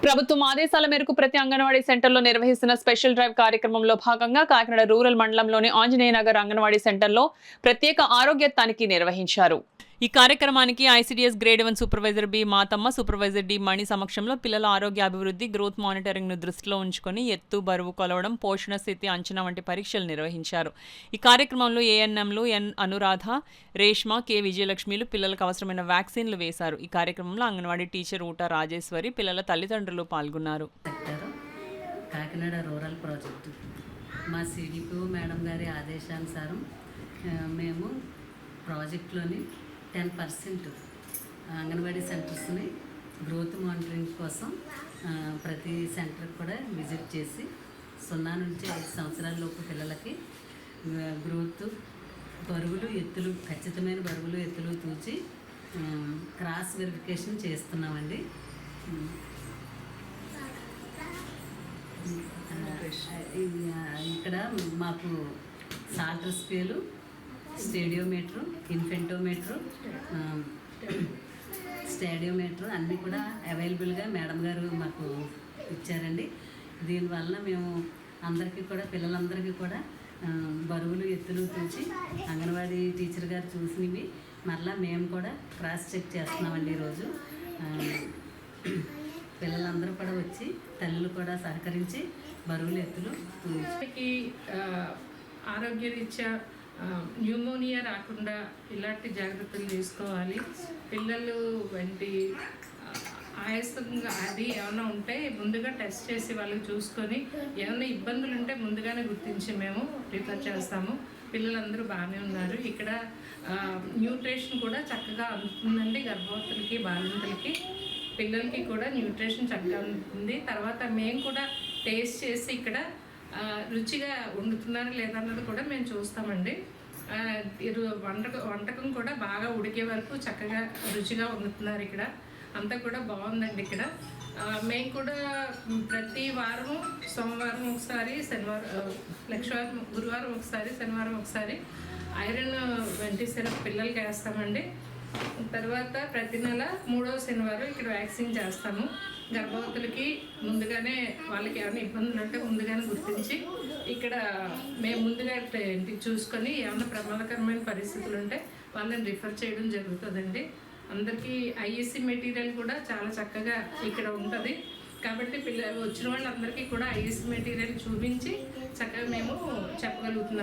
ప్రభుత్వం ఆదేశాల మేరకు ప్రతి అంగన్వాడీ సెంటర్లో నిర్వహిస్తున్న స్పెషల్ డ్రైవ్ కార్యక్రమంలో భాగంగా కాకినాడ రూరల్ మండలంలోని ఆంజనేయ నగర్ అంగన్వాడీ సెంటర్లో ప్రత్యేక ఆరోగ్య తనిఖీ నిర్వహించారు. ఈ కార్యక్రమానికి ICDS grade 1 supervisor B Mathamma, supervisor D Mani సమక్షంలో పిల్లల ఆరోగ్య అభివృద్ధి, గ్రోత్ మానిటరింగ్ ను దృష్టిలో ఉంచుకొని ఎత్తు, బరువు కొలవడం, పోషణ స్థితి అంచనా వంటి పరీక్షలు నిర్వహించారు. ఈ కార్యక్రమంలో ఏఎన్ఎంలు ఎన్ అనురాధ, రేష్మ, కె విజయలక్ష్మిలు పిల్లలకు అవసరమైన వ్యాక్సిన్లు వేశారు. ఈ కార్యక్రమంలో అంగన్వాడీ టీచర్ ఊట రాజేశ్వరి, పిల్లల తల్లిదండ్రులు పాల్గొన్నారు. కాకినాడ రూరల్ ప్రాజెక్టు మా సిడిపిఓ మేడం గారి ఆదేశానుసారం మేము ప్రాజెక్టులోని 10% అంగన్వాడీ సెంటర్స్ని గ్రోత్ మానిటరింగ్ కోసం ప్రతి సెంటర్కి కూడా విజిట్ చేసి 0 నుంచి 5 సంవత్సరాల లోపు పిల్లలకి గ్రోత్, బరువులు, ఎత్తులు, ఖచ్చితమైన బరువులు, ఎత్తులు తూచి క్రాస్ వెరిఫికేషన్ చేస్తున్నామండి. ఇక్కడ మాకు సాల్టర్ స్కేలు, స్టేడియోమీటరు, ఇన్ఫెంటోమీటరు, స్టాడియోమీటరు అన్నీ కూడా అవైలబుల్గా మేడం గారు మాకు ఇచ్చారండి. దీనివల్ల మేము అందరికీ కూడా, పిల్లలందరికీ కూడా బరువులు, ఎత్తులు తూచి అంగన్వాడీ టీచర్ గారు చూసినవి మరలా మేము కూడా క్రాస్ చెక్ చేస్తున్నామండి. ఈరోజు పిల్లలందరూ కూడా వచ్చి, తల్లులు కూడా సహకరించి బరువులు, ఎత్తులు తూచి ఆరోగ్యరీత్యా న్యూమోనియా రాకుండా ఇలాంటి జాగ్రత్తలు తీసుకోవాలి. పిల్లలు వంటి ఆయాసంగా అది ఏమైనా ఉంటే ముందుగా టెస్ట్ చేసి వాళ్ళకి చూసుకొని ఏమైనా ఇబ్బందులు ఉంటే ముందుగానే గుర్తించి మేము రిఫర్ చేస్తాము. పిల్లలందరూ బాగానే ఉన్నారు. ఇక్కడ న్యూట్రిషన్ కూడా చక్కగా అందుతుందండి. గర్భవతులకి, బాలింతలకి, పిల్లలకి కూడా న్యూట్రిషన్ చక్కగా ఉంటుంది. తర్వాత మేము కూడా టేస్ట్ చేసి ఇక్కడ రుచిగా వండుతున్నారా లేదన్నది కూడా మేము చూస్తామండి. వంటకం కూడా బాగా ఉడికే వరకు చక్కగా రుచిగా వండుతున్నారు. ఇక్కడ అంతా కూడా బాగుందండి. ఇక్కడ మేము కూడా ప్రతి వారము, సోమవారం ఒకసారి, శనివారం, గురువారం ఒకసారి, శనివారం ఒకసారి ఐరన్ వెంటి సిరప్ పిల్లలకి వేస్తామండి. తర్వాత ప్రతి నెల 3వ శనివారం ఇక్కడ వ్యాక్సిన్ చేస్తాము. గర్భవతులకి ముందుగానే వాళ్ళకి ఏమైనా ఇబ్బందులు ఉంటే ముందుగానే గుర్తించి ఇక్కడ మేము ముందుగా చూసుకొని ఏమైనా ప్రమాదకరమైన పరిస్థితులు ఉంటే వాళ్ళని రిఫర్ చేయడం జరుగుతుందండి. అందరికీ ఐఈసీ మెటీరియల్ కూడా చాలా చక్కగా ఇక్కడ ఉంటుంది. కాబట్టి వచ్చిన వాళ్ళందరికీ కూడా ఐఈసీ మెటీరియల్ చూపించి చక్కగా మేము చెప్పగలుగుతున్నాం.